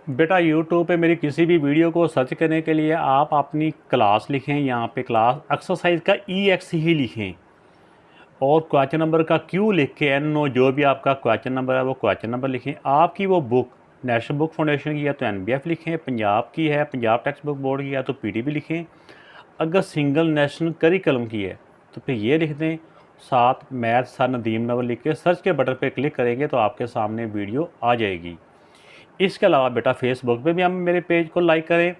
बेटा यूट्यूब पे मेरी किसी भी वीडियो को सर्च करने के लिए आप अपनी क्लास लिखें, यहाँ पे क्लास एक्सरसाइज का EX ही लिखें और क्वेश्चन नंबर का Q लिख के NO जो भी आपका क्वेश्चन नंबर है वो क्वेश्चन नंबर लिखें। आपकी वो बुक नेशनल बुक फाउंडेशन की है तो NBF लिखें, पंजाब की है पंजाब टेक्स्ट बुक बोर्ड की है तो PTB लिखें, अगर सिंगल नेशनल करिकुलम की है तो फिर ये लिख दें, साथ मैथ सर नदीम नवल लिख के सर्च के बटन पे क्लिक करेंगे तो आपके सामने वीडियो आ जाएगी। इसके अलावा बेटा फेसबुक पे भी हम मेरे पेज को लाइक करें।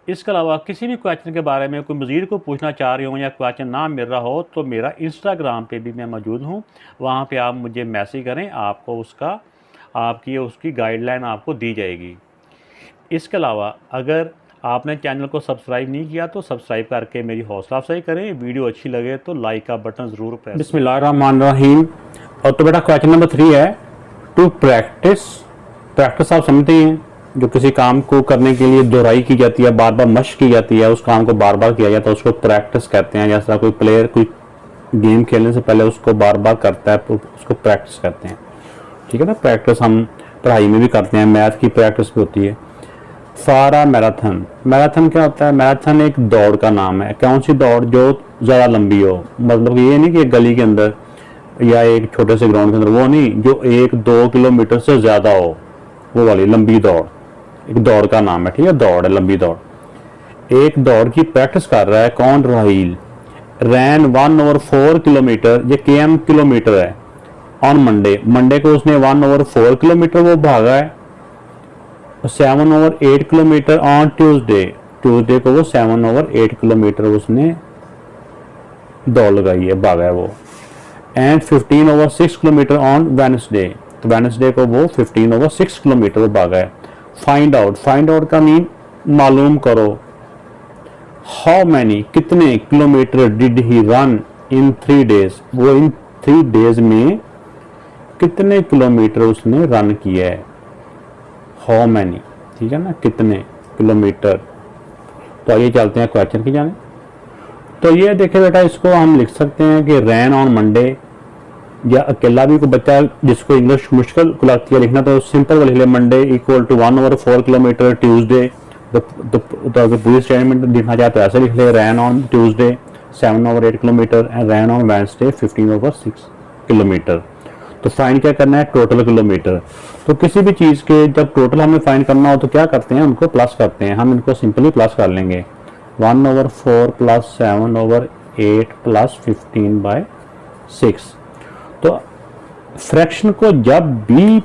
इसके अलावा किसी भी क्वेश्चन के बारे में कोई मज़ीद को पूछना चाह रहे हो या क्वेश्चन ना मिल रहा हो तो मेरा इंस्टाग्राम पे भी मैं मौजूद हूँ, वहाँ पे आप मुझे मैसेज करें, आपको उसकी गाइडलाइन आपको दी जाएगी। इसके अलावा अगर आपने चैनल को सब्सक्राइब नहीं किया तो सब्सक्राइब करके मेरी हौसला अफजाई करें, वीडियो अच्छी लगे तो लाइक का बटन ज़रूर प्रेस। बिस्मिल्लाहिर्रहमानिर्रहीम। और तो बेटा क्वेश्चन नंबर 3 है टू प्रैक्टिस आप समझते हैं जो किसी काम को करने के लिए दोहराई की जाती है, बार बार मशक की जाती है, उस काम को बार बार किया जाता है, उसको प्रैक्टिस कहते हैं। जैसा कोई प्लेयर कोई गेम खेलने से पहले उसको बार बार करता है तो उसको प्रैक्टिस कहते हैं, ठीक है ना। प्रैक्टिस हम पढ़ाई में भी करते हैं, मैथ की प्रैक्टिस भी होती है। फारा मैराथन क्या होता है? मैराथन एक दौड़ का नाम है। कौन सी दौड़? जो ज़्यादा लंबी हो, मतलब ये नहीं कि एक गली के अंदर या एक छोटे से ग्राउंड के अंदर, वो नहीं, जो 1-2 किलोमीटर से ज़्यादा हो, वो वाली लंबी दौड़ एक दौड़ का नाम है, ठीक है। दौड़ है, लंबी दौड़। एक दौड़ की प्रैक्टिस कर रहा है कौन? राहील रैन 1/4 किलोमीटर, ये KM किलोमीटर है, ऑन मंडे को उसने 1/4 किलोमीटर वो भागा है। 7/8 किलोमीटर ऑन ट्यूसडे को वो 7/8 किलोमीटर उसने दौड़ लगाई है, भागा है वो। एंड 15/6 किलोमीटर ऑन वेडनेसडे, तो वेडनेसडे को वो 15/6 किलोमीटर वो भागा है। फाइंड आउट का मीन मालूम करो। हाउ मैनी, कितने kilometre did he run in 3 days, वो इन 3 डेज में कितने किलोमीटर उसने रन किया है। हाउ मैनी, ठीक है ना, कितने किलोमीटर। तो आइए चलते हैं क्वेश्चन की जाने। तो ये देखे बेटा, इसको हम लिख सकते हैं कि रैन ऑन मंडे, या अकेला भी कोई बच्चा जिसको इंग्लिश मुश्किल लगती है लिखना तो सिंपल लिख ले, Monday equal to 1/4 kilometre, Tuesday तो पूरी स्टेटमेंट लिखना चाहे तो ऐसे लिख ले, ran on Tuesday 7/8 kilometre and ran on Wednesday 15/6 kilometre. तो फाइंड क्या करना है? Total kilometre. तो किसी भी चीज़ के जब टोटल हमें फाइंड करना हो तो क्या करते हैं? उनको प्लस करते हैं। हम इनको सिंपली प्लस कर लेंगे, 1/4 प्लस 7/8 प्लस 15/6। तो फ्रैक्शन को जब भी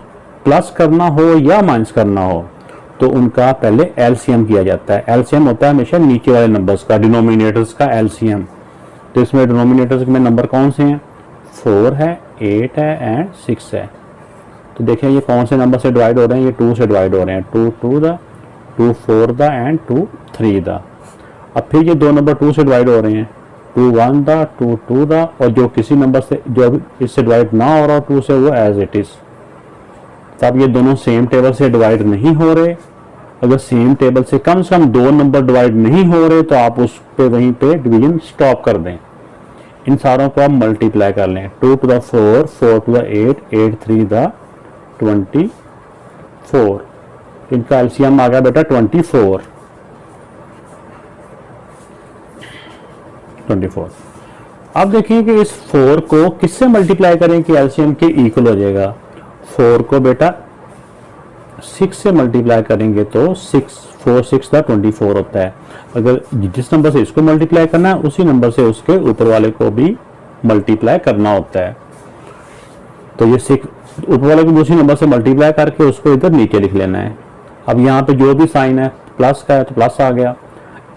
प्लस करना हो या माइनस करना हो तो उनका पहले LCM किया जाता है। LCM होता है हमेशा नीचे वाले नंबर्स का, डिनोमिनेटर्स का LCM। तो इसमें डिनोमिनेटर्स में नंबर कौन से हैं? 4 है, 8 है एंड 6 है। तो देखिए ये कौन से नंबर से डिवाइड हो रहे हैं? ये 2 से डिवाइड हो रहे हैं, 2 2 द, 2 4 द एंड 2 3 द। अब फिर ये 2 नंबर 2 से डिवाइड हो रहे हैं, 2 1 द, 2 2 द, और जो किसी नंबर से जो इससे डिवाइड ना हो रहा 2 से, वो एज इट इज। तब ये दोनों सेम टेबल से डिवाइड नहीं हो रहे। अगर सेम टेबल से कम 2 नंबर डिवाइड नहीं हो रहे तो आप उस पे वहीं पे डिवीजन स्टॉप कर दें। इन सारों को आप मल्टीप्लाई कर लें, 2 to the 4, 4 to the 8, 8 3 the 24। इनका LCM आ गया बेटा 24। अब देखिए कि इस 4 को किससे मल्टीप्लाई करें कि LCM के इक्वल हो जाएगा। 4 को बेटा 6 से मल्टीप्लाई करेंगे तो 4 6 का 24 होता है। अगर जिस नंबर से इसको मल्टीप्लाई करना है उसी नंबर से उसके ऊपर वाले को भी मल्टीप्लाई करना होता है। तो ये 6 ऊपर वाले को उसी नंबर से मल्टीप्लाई करके उसको इधर नीचे लिख लेना है। अब यहाँ पे जो भी साइन है प्लस का है तो प्लस आ गया।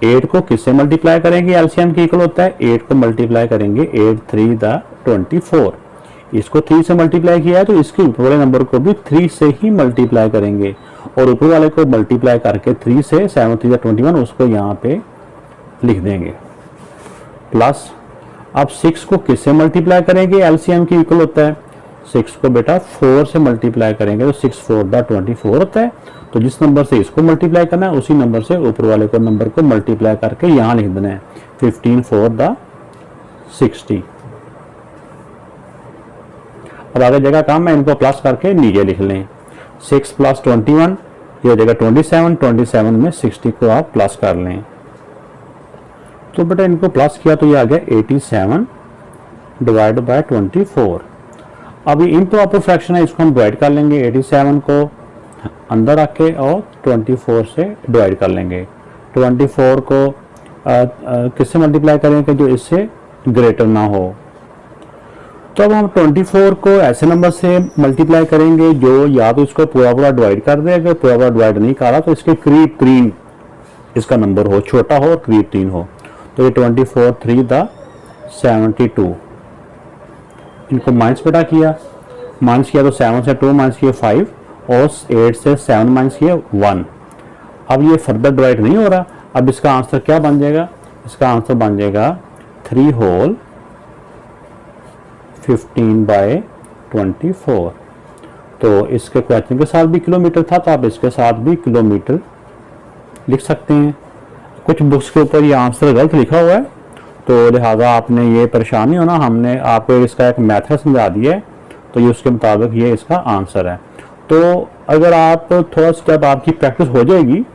8 को किससे मल्टीप्लाई करेंगे? LCM के इक्वल होता है, 8 को मल्टीप्लाई करेंगे 8 3 द 24। इसको 3 से मल्टीप्लाई किया है तो इसके ऊपर वाले नंबर को भी 3 से ही मल्टीप्लाई करेंगे, और ऊपर वाले को मल्टीप्लाई करके 3 से 7 3 द 21 उसको यहाँ पे लिख देंगे प्लस। अब 6 को किससे मल्टीप्लाई करेंगे? LCM के इक्वल होता है, 6 को बेटा 4 से मल्टीप्लाई करेंगे तो 6 4 द 24 होता है। तो जिस नंबर से इसको मल्टीप्लाई करना है उसी नंबर से ऊपर वाले को नंबर को मल्टीप्लाई करके यहाँ लिख देना है, 15 4 द 60। अब आगे जगह काम है, इनको प्लस करके नीचे लिख लें, 6 + 21 ये हो जाएगा 27, 27 में 60 को आप प्लस कर लें। तो बेटा इनको प्लस किया तो ये आ गया 87 डिवाइड बाय 24। अब ये इम्प्रॉपर फ्रैक्शन है, इसको हम डिवाइड कर लेंगे, 87 को अंदर रख के और 24 से डिवाइड कर लेंगे। 24 को किससे मल्टीप्लाई करेंगे जो इससे ग्रेटर ना हो। तो अब हम 24 को ऐसे नंबर से मल्टीप्लाई करेंगे जो या तो इसको पूरा पूरा डिवाइड कर दे, अगर पूरा पूरा डिवाइड नहीं कर रहा तो इसके करीब 3 इसका नंबर हो, छोटा हो और करीब 3 हो। तो ये 24 3 द 72, इनको माइनस बेटा किया, माइनस किया तो 7 से 2 माइनस किए 5 और 8 से 7 माइनस किए 1। अब ये फर्दर डिवाइड नहीं हो रहा, अब इसका आंसर क्या बन जाएगा, इसका आंसर बन जाएगा 3 होल 15/24। तो इसके क्वेश्चन के साथ भी किलोमीटर था, तो आप इसके साथ भी किलोमीटर लिख सकते हैं। कुछ बुक्स के ऊपर ये आंसर गलत लिखा हुआ है, तो लिहाजा आपने ये परेशान नहीं होना, हमने आपको इसका एक मेथड समझा दिया है, तो ये उसके मुताबिक ये इसका आंसर है। तो अगर आप थोड़ा सा जब आपकी प्रैक्टिस हो जाएगी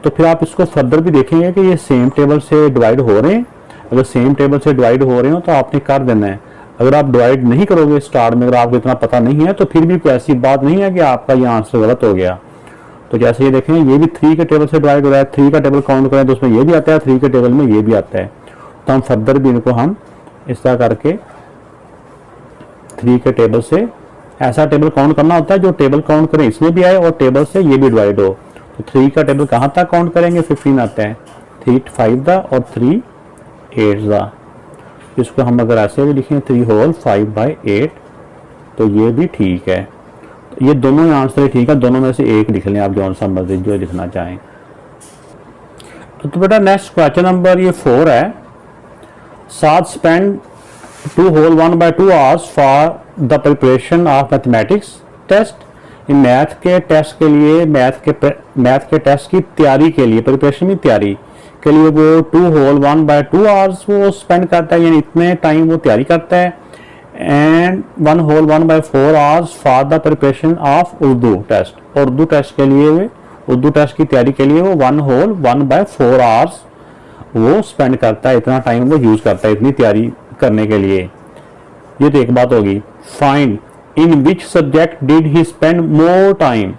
तो फिर आप इसको फर्दर भी देखेंगे कि ये सेम टेबल से डिवाइड हो रहे हैं। अगर सेम टेबल से डिवाइड हो रहे हो तो आपने कर देना है। अगर आप डिवाइड नहीं करोगे स्टार्ट में, अगर आपको इतना पता नहीं है, तो फिर भी कोई ऐसी बात नहीं है कि आपका ये आंसर गलत हो गया। तो जैसे ये देखें, ये भी 3 के टेबल से डिवाइड हो रहा है, 3 का टेबल काउंट करें तो उसमें ये भी आता है, 3 के टेबल में ये भी आता है। तो हम फर्दर भी इनको हम इस तरह करके 3 के टेबल से ऐसा टेबल काउंट करना होता है जो टेबल काउंट करें इसमें भी आए और टेबल से ये भी डिवाइड हो। तो 3 का टेबल कहाँ तक काउंट करेंगे, 15 आता है, 3 5 दा और 3 8 दा। इसको हम अगर ऐसे भी लिखें 3 होल 5/8 तो ये भी ठीक है। तो ये दोनों आंसर ठीक है, दोनों में से एक लिख लें आप, जौन सा मर्जी जो लिखना चाहें। तो बेटा नेक्स्ट क्वेश्चन नंबर ये 4 है। साथ spend 2 whole 1/2 hours for the preparation of mathematics test. Math के टेस्ट के लिए, मैथ के टेस्ट की तैयारी के लिए, प्रिपरेशन की तैयारी के लिए वो 2 होल 1/2 आवर्स वो स्पेंड करता है, यानी इतने टाइम वो तैयारी करता है। And 1 whole 1/4 hours for the preparation of Urdu test. Urdu test के लिए, उर्दू टेस्ट की तैयारी के लिए वो 1 होल 1/4 आवर्स वो स्पेंड करता है, इतना टाइम वो यूज करता है इतनी तैयारी करने के लिए। ये तो एक बात होगी। Find in which subject did he spend more time.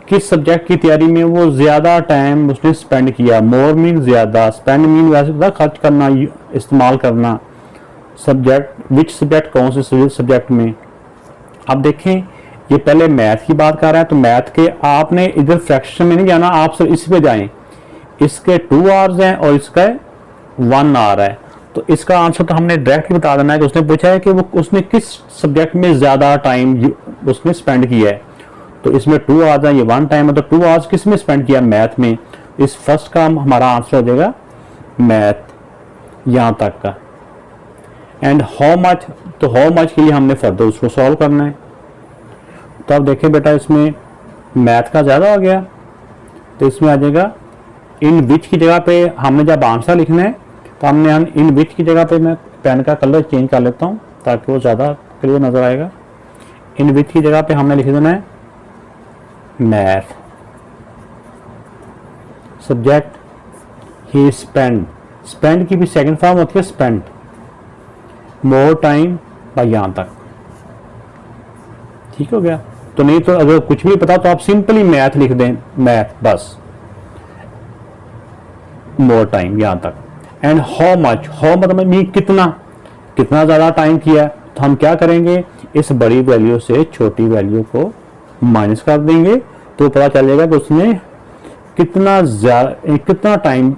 किस सब्जेक्ट की तैयारी में वो ज्यादा टाइम उसने स्पेंड किया। मोर मीन ज्यादा, स्पेंड मीन वैसे होता खर्च करना, इस्तेमाल करना। सब्जेक्ट, विच सब्जेक्ट, कौन से सब्जेक्ट में। अब देखें ये पहले मैथ की बात कर रहा है, तो मैथ के आपने इधर फ्रैक्शन में नहीं जाना, आप सिर्फ इस पे जाएं। इसके 2 आवर्स हैं और इसका 1 आवर है, तो इसका आंसर तो हमने डायरेक्ट बता देना है कि उसने पूछा है कि वो उसने किस सब्जेक्ट में ज्यादा टाइम उसने स्पेंड किया है। तो इसमें 2 आवर्स है, ये 1 टाइम है, तो 2 आवर्स किस में स्पेंड किया, मैथ में। इस फर्स्ट का हमारा आंसर हो जाएगा मैथ, यहां तक का। एंड हाउ मच, तो हाउ मच के लिए हमने फर्दर उसको सॉल्व करना है। तो अब देखिए बेटा इसमें मैथ का ज्यादा हो गया, तो इसमें आ जाएगा इन विच की जगह पे हमने जब आंसर लिखना है तो हमने इन विच की जगह पे, मैं पेन का कलर चेंज कर लेता हूँ ताकि वो ज़्यादा क्लियर नज़र आएगा। इन विच की जगह पे हमने लिख देना है मैथ। सब्जेक्ट ही स्पेंड, स्पेंड की भी सेकंड फॉर्म होती है स्पेंड, मोर टाइम बाय यहाँ तक। ठीक हो गया। तो नहीं तो अगर कुछ भी पता तो आप सिंपली मैथ लिख दें, मैथ बस, मोर टाइम यहाँ तक। एंड हाउ मच, हाउ मतलब मीन कितना, कितना ज़्यादा टाइम किया। तो हम क्या करेंगे, इस बड़ी वैल्यू से छोटी वैल्यू को माइनस कर देंगे तो पता चलेगा कि उसने कितना टाइम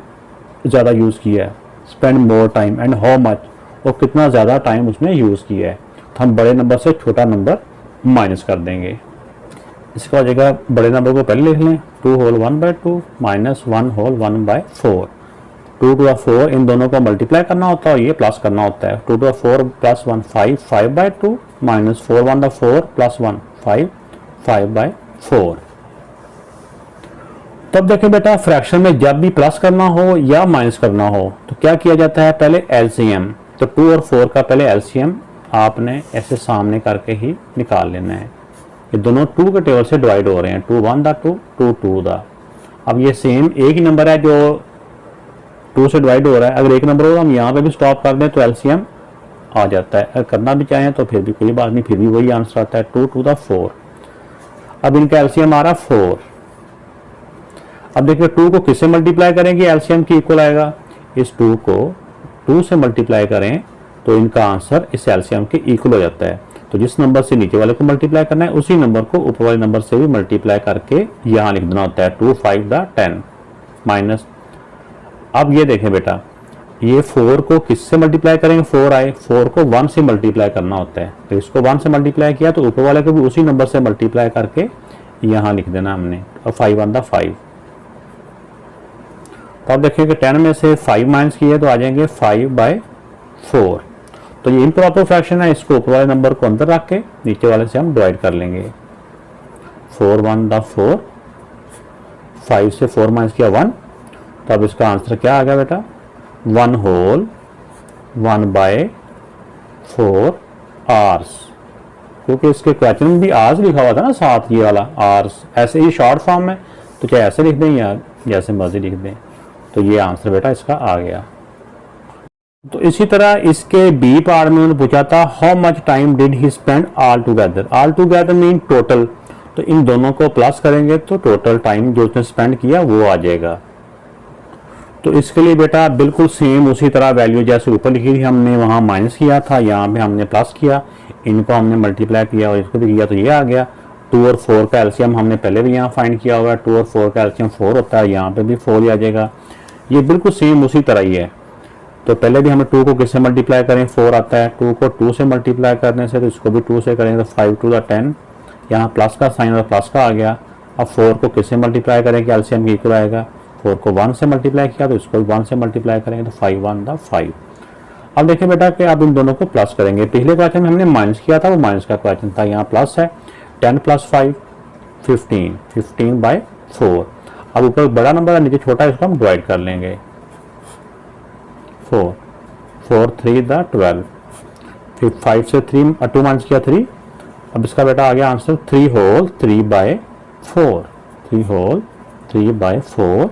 ज़्यादा यूज़ किया है। Spend more time and how much, और कितना ज़्यादा टाइम उसने यूज़ किया है। तो हम बड़े नंबर से छोटा नंबर माइनस कर देंगे। इसका हो जाएगा, बड़े नंबर को पहले लिख लें, 2 होल 1/2 माइनस 1 होल 1/4। 2 to 4 इन दोनों को मल्टीप्लाई करना होता है और ये प्लस करना होता है। 2 to 4 प्लस 1 5, 5/2 माइनस 4 1 4 प्लस 1 5, 5/4। तब देखें बेटा फ्रैक्शन में जब भी प्लस करना हो या माइनस करना हो तो क्या किया जाता है, पहले एलसीएम। तो 2 और 4 का पहले एलसीएम आपने ऐसे सामने करके ही निकाल लेना है। ये दोनों 2 के टेबल से डिवाइड हो रहे हैं, 2 1 दा 2 2 2 दा। अब ये सेम एक ही नंबर है जो 2 से डिवाइड हो रहा है, अगर एक नंबर हो हम यहाँ पे भी स्टॉप कर दें तो एलसीएम आ जाता है, अगर करना भी चाहें तो फिर भी कोई बात नहीं, फिर भी वही आंसर आता है 2 2 दा 4। अब इनका एलसीएम आ रहा 4। अब देखिए 2 को किससे मल्टीप्लाई करेंगे एलसीएम की इक्वल आएगा, इस 2 को 2 से मल्टीप्लाई करें तो इनका आंसर इस एलसीएम के इक्वल हो जाता है। तो जिस नंबर से नीचे वाले को मल्टीप्लाई करना है उसी नंबर को ऊपर वाले नंबर से भी मल्टीप्लाई करके यहाँ लिख देना होता है 2 5 दा 10 माइनस। अब ये देखें बेटा, ये 4 को किससे मल्टीप्लाई करेंगे, 4 आए, 4 को 1 से मल्टीप्लाई करना होता है, तो इसको 1 से मल्टीप्लाई किया तो ऊपर वाले को भी उसी नंबर से मल्टीप्लाई करके यहाँ लिख देना हमने, और 5 1 दा 5। तो अब देखिए कि 10 में से 5 माइनस किए तो आ जाएंगे 5/4। तो ये इम्प्रॉपर फ्रैक्शन है, इसको ऊपर वाले नंबर को अंदर रख के नीचे वाले से हम डिवाइड कर लेंगे। 4 1 दा 4, 5 से 4 माइनस किया 1, तो अब इसका आंसर क्या आ गया बेटा, 1 होल 1/4 आवर्स, क्योंकि इसके क्वेश्चन में भी आवर्स लिखा हुआ था ना साथ, ये वाला आवर्स, ऐसे ही शॉर्ट फॉर्म में, तो चाहे ऐसे लिख दें या जैसे मर्जी लिख दें। तो ये आंसर बेटा इसका आ गया। तो इसी तरह इसके बी पार्ट में उन्होंने पूछा था how much time did he spend all together. All together mean total, तो इन दोनों को प्लस करेंगे तो टोटल टाइम जो उसने स्पेंड किया वो आ जाएगा। तो इसके लिए बेटा बिल्कुल सेम उसी तरह वैल्यू जैसे ऊपर लिखी थी हमने वहाँ माइनस किया था, यहाँ पे हमने प्लस किया, इनको हमने मल्टीप्लाई किया और इसको भी किया तो ये आ गया। 2 और 4 का एलसीएम हमने पहले भी यहाँ फाइंड किया हुआ है, 2 और 4 का एलसीएम 4 होता है, यहाँ पे भी 4 ही आ जाएगा। ये बिल्कुल सेम उसी तरह ही है। तो पहले भी हमें 2 को किससे मल्टीप्लाई करें, 4 आता है, 2 को 2 से मल्टीप्लाई करने से तो इसको भी 2 से करेंगे तो 5 2 दा 10, यहाँ प्लस का साइन और प्लस का आ गया। अब 4 को किससे मल्टीप्लाई करें कि एलसीएम की इक्वल आएगा, 4 को 1 से मल्टीप्लाई किया तो इसको भी 1 से मल्टीप्लाई करेंगे तो 5 1 दा 5। अब देखिए बेटा कि अब इन दोनों को प्लस करेंगे, पिछले क्वेश्चन में हमने माइनस किया था, वो माइनस का क्वेश्चन था, यहाँ प्लस है, 10 + 5 15, 15/4। अब ऊपर बड़ा नंबर है नीचे छोटा है, इसको हम डिवाइड कर लेंगे, 4 4 3 दा 12, फिर 5 से 2 माइनस किया 3। अब इसका बेटा आ गया आंसर 3 होल 3/4, 3 होल 3/4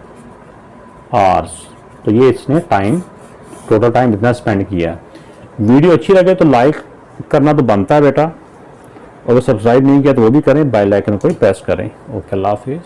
आवर्स। तो ये इसने टाइम, टोटल टाइम इतना स्पेंड किया। वीडियो अच्छी लगे तो लाइक करना तो बनता है बेटा, और अगर सब्सक्राइब नहीं किया तो वो भी करें, बेल आइकन को भी प्रेस करें। ओके, अल्लाह हाफिज़।